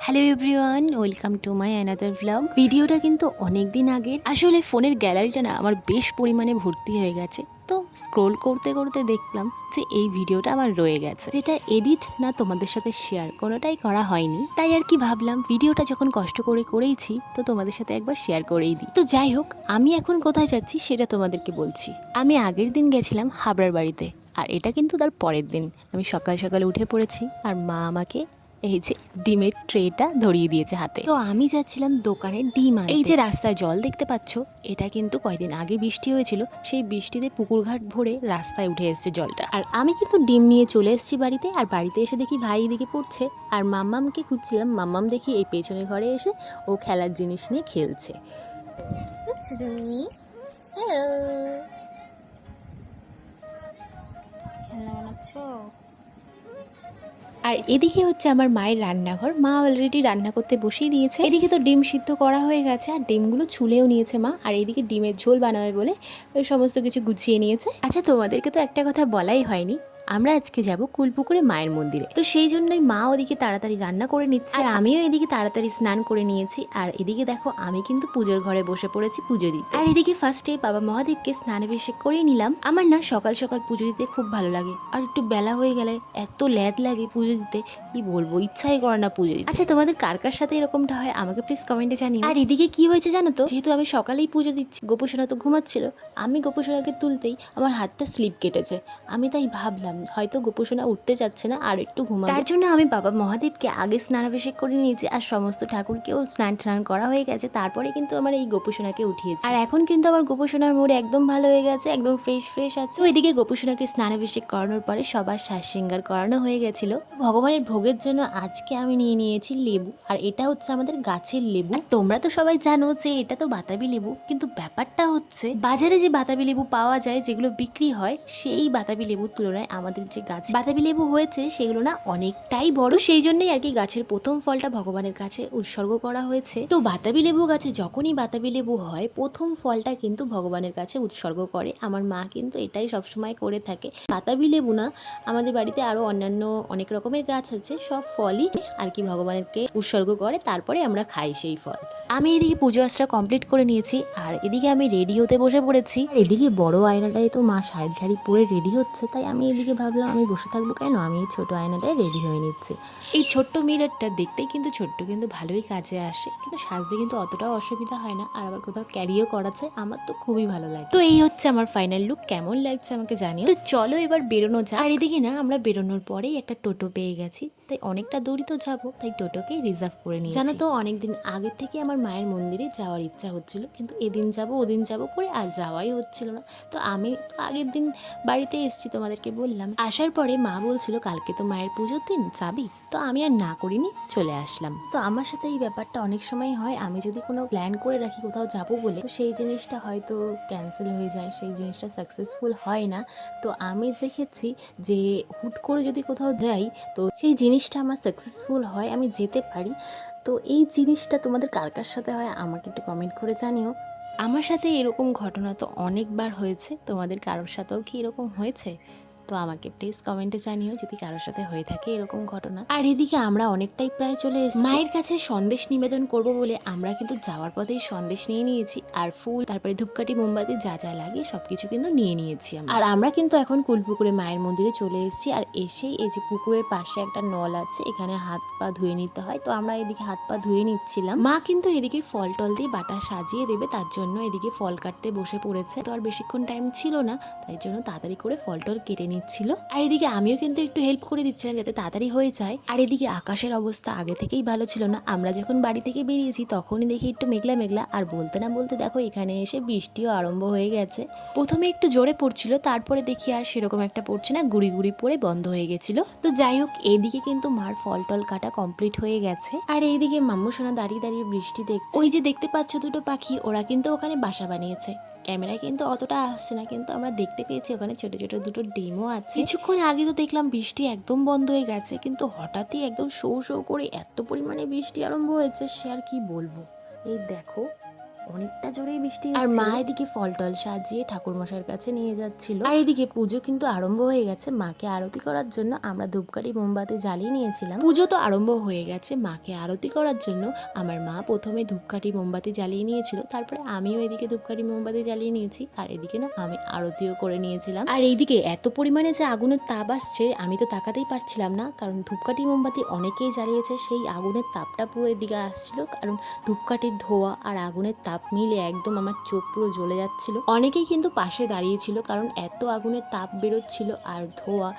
Hello everyone, welcome to my another blog. ভিডিওটা কিন্তু অনেক দিন আগের। আসলে ফোনের গ্যালারিটা না আমার বেশ পরিমাণে ভর্তি হয়ে গেছে। তো স্ক্রোল করতে করতে দেখলাম যে এই ভিডিওটা আমার রয়ে গেছে, যেটা এডিট না তোমাদের সাথে শেয়ার কোনোটাই করা হয়নি। তাই আর কি ভাবলাম ভিডিওটা যখন কষ্ট করে করেইছি তো তোমাদের সাথে একবার শেয়ার করেই দিই। তো যাই হোক, আমি এখন কোথায় যাচ্ছি সেটা তোমাদেরকে বলছি। আমি আগের দিন গেছিলাম হাবড়ার বাড়িতে, আর এটা কিন্তু তার পরের দিন। আমি সকাল সকালে উঠে পড়েছি আর মা আমাকে এই যে ডিমের ট্রেটা ধরিয়ে দিয়েছে হাতে। তো আমি যাচ্ছিলাম দোকানে ডিম আনতে। এই যে রাস্তায় জল দেখতে পাচ্ছ, এটা কিন্তু কয়দিন আগে বৃষ্টি হয়েছিল, সেই বৃষ্টিতে পুকুরঘাট ভরে রাস্তায় উঠে এসেছে জলটা। আর আমি কিন্তু ডিম নিয়ে চলে এসেছি বাড়িতে, আর বাড়িতে এসে দেখি ভাই এদিকে পড়ছে আর মাম্মামকে খুঁজছিলাম। মাম্মাম দেখি এই পেছনের ঘরে এসে ও খেলার জিনিস নিয়ে খেলছে। হ্যালো, খেলনা বানাচ্ছো? আর এদিকে হচ্ছে আমার মায়ের রান্নাঘর। মা অলরেডি রান্না করতে বসিয়ে দিয়েছে। এদিকে তো ডিম সিদ্ধ করা হয়ে গেছে আর ডিমগুলো ছুলেও নিয়েছে মা। আর এদিকে ডিমের ঝোল বানাবে বলে ওই সমস্ত কিছু গুছিয়ে নিয়েছে। আচ্ছা, তোমাদেরকে তো একটা কথা বলাই হয়নি, আমরা আজকে যাব কুলপুকুরে মায়ের মন্দিরে। তো সেই জন্যই মা ওদিকে তাড়াতাড়ি রান্না করে নিচ্ছে আর আমিও এদিকে তাড়াতাড়ি স্নান করে নিয়েছি। আর এদিকে দেখো আমি কিন্তু পুজোর ঘরে বসে পড়েছি পুজো দিতে। আর এদিকে ফার্স্টে বাবা মহাদেবকে স্নানাভিষেক করিয়ে নিলাম। আমার না সকাল সকাল পুজো দিতে খুব ভালো লাগে, আর একটু বেলা হয়ে গেলে এত ল্যাদ লাগে পুজো দিতে, কি বলবো, ইচ্ছাই করে না পুজো দিতে। আচ্ছা, তোমাদের কার কার সাথে এরকমটা হয় আমাকে প্লিজ কমেন্টে জানিও। আর এদিকে কি হয়েছে জানো তো, যেহেতু আমি সকালেই পুজো দিচ্ছি, গোপসোনা তো ঘুমাচ্ছিল, আমি গোপসোনাকে তুলতেই আমার হাতটা স্লিপ কেটেছে। আমি তাই ভাবলাম হয়তো গোপসোনা উঠতে যাচ্ছে না, আর একটু ঘুমাবো। তার জন্য আমি বাবা মহাদেবকে আগে স্নানাভিষেক করে নিয়েছি আর সমস্ত ঠাকুরকেও স্নান টান করা হয়ে গেছে। তারপরে কিন্তু আমার এই গোপসোনাকে উঠিয়েছি, আর এখন কিন্তু আমার গোপসোনার মুড একদম ভালো হয়ে গেছে, একদম ফ্রেশ ফ্রেশ আছে। তো এদিকে গোপসোনাকে স্নানাভিষেক করানোর পরে সবার সাজ শৃঙ্গার করানো হয়ে গেছিল। ভগবানের ভোগের জন্য আজকে আমি নিয়ে নিয়েছি লেবু, আর এটা হচ্ছে আমাদের গাছের লেবু। আর তোমরা তো সবাই জানো যে এটা তো বাতাবি লেবু, কিন্তু ব্যাপারটা হচ্ছে বাজারে যে বাতাবি লেবু পাওয়া যায়, যেগুলো বিক্রি হয়, সেই বাতাবি লেবুর তুলনায় আমাদের যে গাছ বাতাবি লেবু হয়েছে সেগুলো না অনেকটাই বড়। সেই জন্যই আর কি গাছের প্রথম ফলটা ভগবানের কাছে উৎসর্গ করা হয়েছে। তো বাতাবি লেবু গাছে যখনই বাতাবি লেবু হয়, প্রথম ফলটা কিন্তু ভগবানের কাছে উৎসর্গ করে। আমার মা কিন্তু এটাই সবসময় করে থাকে। বাতাবি লেবু না, আমাদের বাড়িতে আরো অন্যান্য অনেক রকমের গাছ আছে, সব ফলই আর কি ভগবানকে উৎসর্গ করে, তারপরে আমরা খাই সেই ফল। আমি এদিকে পুজো আশ্রা কমপ্লিট করে নিয়েছি, আর এদিকে আমি রেডি হতে বসে পড়েছি। আর এদিকে বড় আয়নাটাই তো মা শাড়ি ঠাড়ি পরে রেডি হচ্ছে, তাই আমি এদিকে ভাবলাম আমি বসে থাকবো কেন, আমি এই ছোট আয়নাটায় রেডি হয়ে নিচ্ছি। এই ছোট্ট মিররটা দেখতেই কিন্তু ছোট্ট, কিন্তু ভালোই কাজে আসে, কিন্তু সাজতে কিন্তু অতটাও অসুবিধা হয় না, আর আবার কোথাও ক্যারিও করাছে, আমার তো খুবই ভালো লাগে। তো এই হচ্ছে আমার ফাইনাল লুক, কেমন লাগছে আমাকে জানিও। তো চলো এবার বেরোনো যাক। আর এদিকে না আমরা বেরোনোর পরেই একটা টোটো পেয়ে গেছি, তাই অনেকটা দূরই তো যাবো, তাই টোটোকেই রিজার্ভ করে নিয়েছি। জানো তো, অনেকদিন আগের থেকে আমার মায়ের মন্দিরে যাওয়ার ইচ্ছা হচ্ছিল, কিন্তু এদিন যাবো ওদিন যাবো করে আর যাওয়াই হচ্ছিল না। তো আমি তো আগের দিন বাড়িতে এসেছি, তোমাদেরকে বললাম। আসার পরে মা বলছিল কালকে তো মায়ের পুজোর দিন, যাবি? তো আমি আর না করিনি, চলে আসলাম। তো আমার সাথে এই ব্যাপারটা অনেক সময় হয়, আমি যদি কোনো প্ল্যান করে রাখি কোথাও যাবো বলে, তো সেই জিনিসটা হয়তো ক্যান্সেল হয়ে যায়, সেই জিনিসটা সাকসেসফুল হয় না। তো আমি দেখেছি যে হুট করে যদি কোথাও যাই, তো সেই জিনিসটা আমার সাকসেসফুল হয়, আমি যেতে পারি। তো এই জিনিসটা তোমাদের কার কার সাথে হয় আমাকে একটু কমেন্ট করে জানিও। আমার সাথে এরকম ঘটনা তো অনেকবার হয়েছে, তোমাদের কারোর সাথেও কি এরকম হয়েছে? তো আমাকে প্লিজ কমেন্টে জানিও যদি কারোর সাথে হয়ে থাকে এরকম ঘটনা। আর এদিকে আমরা অনেকটাই প্রায় চলে এসেছি। মায়ের কাছে সন্দেশ নিবেদন করব বলে আমরা কিন্তু যাওয়ার পথেই সন্দেশ নিয়ে নিয়েছি, আর ফুল, তারপরে ধূপকাঠি, মোমবাতি যা যা লাগে সবকিছু কিন্তু নিয়ে নিয়েছি। আর আমরা কিন্তু এখন কুলপুকুরে মায়ের মন্দিরে চলে এসেছি। আর এসেই এই যে পুকুরের পাশে একটা নল আছে, এখানে হাত পা ধুয়ে নিতে হয়, তো আমরা এদিকে হাত পা ধুয়ে নিচ্ছিলাম। মা কিন্তু এদিকে ফল টল দিয়ে বাটা সাজিয়ে দেবে, তার জন্য এদিকে ফল কাটতে বসে পড়েছে। তো আর বেশিক্ষণ টাইম ছিল না, তাই জন্য তাড়াতাড়ি করে ফল টল কেটে নিচ্ছিল। আর এদিকে আমিও কিন্তু একটু হেল্প করে দিচ্ছিলাম যাতে তাড়াতাড়ি হয়ে যায়। আর এদিকে আকাশের অবস্থা আগে থেকেই ভালো ছিল না, আমরা যখন বাড়ি থেকে বেরিয়েছি তখনই দেখি একটু মেঘলা মেঘলা, আর বলতে না বলতে দেখো এখানে এসে বৃষ্টিও আরম্ভ হয়ে গেছে। প্রথমে একটু জোরে পড়ছিল, তারপরে দেখি আর সেরকম একটা পড়ছে না, গুড়ি গুড়ি পড়ে বন্ধ হয়ে গেছিল। তো যাই হোক, এইদিকে কিন্তু মার ফল টল কাটা কমপ্লিট হয়ে গেছে। আর এইদিকে মাম্মু সোনা দাঁড়িয়ে দাঁড়িয়ে বৃষ্টি দেখছে। ওই যে দেখতে পাচ্ছ দুটো পাখি, ওরা কিন্তু ওখানে বাসা বানিয়েছে। ক্যামেরায় কিন্তু অতটা আসছে না, কিন্তু আমরা দেখতে পেয়েছি ওখানে ছোট ছোট দুটো ডিমও আছে। কিছুক্ষণ আগে তো দেখলাম বৃষ্টি একদম বন্ধ হয়ে গেছে, কিন্তু হঠাৎই একদম শো শো করে এত পরিমাণে বৃষ্টি আরম্ভ হয়েছে, সে আর কি বলবো। এই দেখো, অনেকটা জোরেই বৃষ্টি আর মা এদিকে ফল টল সাজিয়ে ঠাকুর মশাইয়ের কাছে নিয়ে যাচ্ছিল। আর এদিকে পুজো কিন্তু আরম্ভ হয়ে গেছে। মাকে আরতি করার জন্য আমরা ধূপকাঠি মোমবাতি জ্বালিয়ে নিয়েছিলাম। পুজো তো আরম্ভ হয়ে গেছে, মাকে আরতি করার জন্য আমার মা প্রথমে ধূপকাঠি মোমবাতি জ্বালিয়ে নিয়েছিল, তারপরে আমিও এদিকে ধূপকাঠি মোমবাতি জ্বালিয়ে নিয়েছি। আর এদিকে না আমি আরতিও করে নিয়েছিলাম। আর এইদিকে এত পরিমাণে যে আগুনের তাপ আসছে আমি তো তাকাতেই পারছিলাম না, কারণ ধূপকাঠি মোমবাতি অনেকেই জ্বালিয়েছে, সেই আগুনের তাপটা পুরো এদিকে আসছিল। কারণ ধূপকাঠির ধোঁয়া আর আগুনের তাপ মিলে একদম আমার চোখ পুরো জ্বলে যাচ্ছিল। অনেকেই কিন্তু পাশে দাঁড়িয়েছিল, কারণ এত আগুনের তাপ বেরোচ্ছিল আর ধোঁয়া,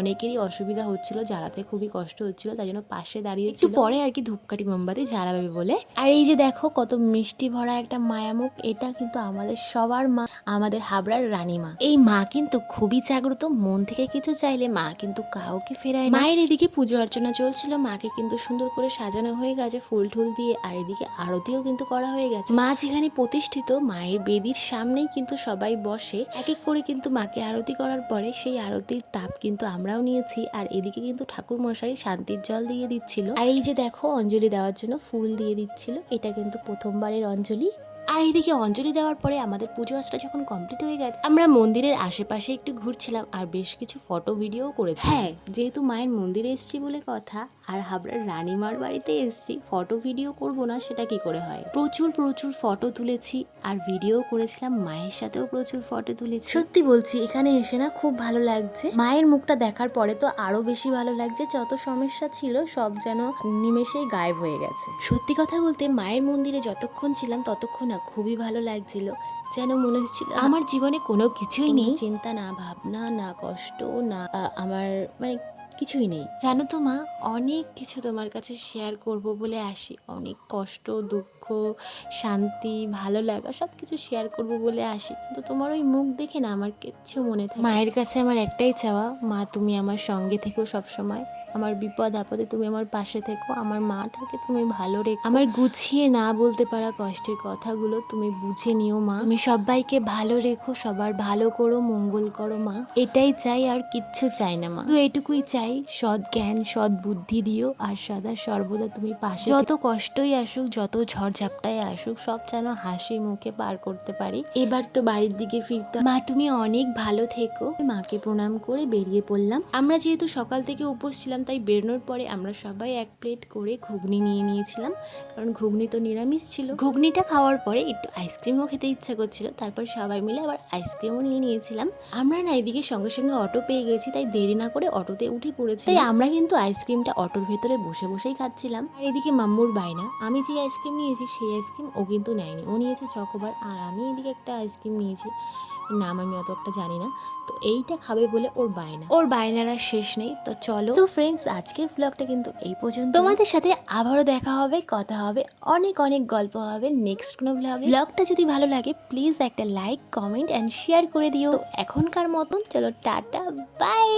অনেকেরই অসুবিধা হচ্ছিল, জ্বালাতে খুবই কষ্ট হচ্ছিল, তাই জন্য পাশে দাঁড়িয়েছিল পরে আর কি ধূপকাঠি মোমবাতি জ্বালাবে বলে। আর এই যে দেখো কত মিষ্টি ভরা একটা মায়ামুখ, এটা কিন্তু আমাদের সবার মা, আমাদের হাবড়ার রানীমা। এই মা কিন্তু খুবই জাগ্রত, মন থেকে কিছু চাইলে মা কিন্তু কাউকে ফেরায় না। মায়ের এদিকে পুজো অর্চনা চলছিল, মাকে কিন্তু সুন্দর করে সাজানো হয়ে গেছে ফুল টুল দিয়ে, আর এদিকে আরতিও কিন্তু করা হয়ে গেছে। মা যেখানে প্রতিষ্ঠিত মায়ের বেদির সামনেই কিন্তু সবাই বসে, এক এক করে কিন্তু মাকে আরতি করার পরে সেই আরতির তাপ কিন্তু আমরাও নিয়েছি। আর এদিকে কিন্তু ঠাকুর মশাই শান্তির জল দিয়ে দিচ্ছিল, আর এই যে দেখো অঞ্জলি দেওয়ার জন্য ফুল দিয়ে দিচ্ছিল, এটা কিন্তু প্রথমবারের অঞ্জলি। আর এদিকে অঞ্জলি দেওয়ার পরে আমাদের পুজো আজটা যখন কমপ্লিট হয়ে গেছে, আমরা মন্দিরের আশেপাশে একটু ঘুরছিলাম আর বেশ কিছু ফটো ভিডিও করেছি। হ্যাঁ, যেহেতু মায়ের মন্দিরে এসেছি বলে কথা, আর হাবড়ার রানীমার বাড়িতে এসেছি, ফটো ভিডিও করব না সেটা কি করে হয়। প্রচুর প্রচুর ফটো তুলেছি আর ভিডিও করেছিলাম, মায়ের সাথেও প্রচুর ফটো তুলেছি। সত্যি বলছি এখানে এসে না খুব ভালো লাগছে। মায়ের মুখটা দেখার পরে তো আরো বেশি ভালো লাগছে, যত সমস্যা ছিল সব যেন নিমেষেই গায়েব হয়ে গেছে। সত্যি কথা বলতে মায়ের মন্দিরে যতক্ষণ ছিলাম ততক্ষণ না খুবই ভালো লাগছিল, যেন মনে হচ্ছিল আমার জীবনে কোনো কিছুই নেই, চিন্তা না, ভাবনা না, কষ্ট না, আমার মানে কিছুই নেই। জানো তো মা, অনেক কিছু তোমার কাছে শেয়ার করব বলে আসি, অনেক কষ্ট, দুঃখ, শান্তি, ভালো লাগা সব কিছু শেয়ার করব বলে আসি, কিন্তু তোমার ওই মুখ দেখে না আমার কিচ্ছু মনে থাকে। মায়ের কাছে আমার একটাই চাওয়া, মা তুমি আমার সঙ্গে থেকো সবসময়, আমার বিপদ আপদে তুমি আমার পাশে থেকো, আমার মাটাকে তুমি ভালো রেখো, আমার গুছিয়ে না বলতে পারা কষ্টের কথাগুলো তুমি বুঝে নিও মা, তুমি সবাইকে ভালো রেখো, সবার ভালো করো, মঙ্গল করো মা, এটাই চাই, আর কিচ্ছু চাই না মা, তো এটুকুই চাই, সৎ জ্ঞান সৎ বুদ্ধি দিও, আর সদা সর্বদা তুমি পাশে, যত কষ্টই আসুক, যত ঝড়ঝাপটাই আসুক, সব যেন হাসি মুখে পার করতে পারি। এবার তো বাড়ির দিকে ফিরতে, মা তুমি অনেক ভালো থেকো। মাকে প্রণাম করে বেরিয়ে পড়লাম। আমরা যেহেতু সকাল থেকে উপোস ছিলাম, তাই বেরোনোর পরে আমরা সবাই এক প্লেট করে ঘুগনি নিয়ে নিয়েছিলাম, কারণ ঘুগনি তো নিরামিষ ছিল। ঘুগনিটা খাওয়ার পরে একটু আইসক্রিমও খেতে ইচ্ছা করছিল, তারপর সবাই মিলে আবার আইসক্রিমও নিয়ে নিয়েছিলাম। আমরা না এদিকে সঙ্গে সঙ্গে অটো পেয়ে গেছি, তাই দেরি না করে অটোতে উঠে পড়েছি। তাই আমরা কিন্তু আইসক্রিমটা অটোর ভেতরে বসে বসেই খাচ্ছিলাম। আর এদিকে মাম্মুর বায়না, আমি যে আইসক্রিম নিয়েছি সেই আইসক্রিম ও কিন্তু নেয়নি, ও নিয়েছে চকোবার, আর আমি এদিকে একটা আইসক্রিম নিয়েছি, নাম আমি অত একটা জানি না, তো এইটা খাবে বলে ওর বায়নার আর শেষ নেই। তো চলো, তো ফ্রেন্ডস আজকের ব্লগটা কিন্তু এই পর্যন্ত। তোমাদের সাথে আবারও দেখা হবে, কথা হবে, অনেক অনেক গল্প হবে নেক্সট কোনো ব্লগে। ব্লগটা যদি ভালো লাগে প্লিজ একটা লাইক, কমেন্ট অ্যান্ড শেয়ার করে দিও। এখনকার মতন চলো টাটা, বাই।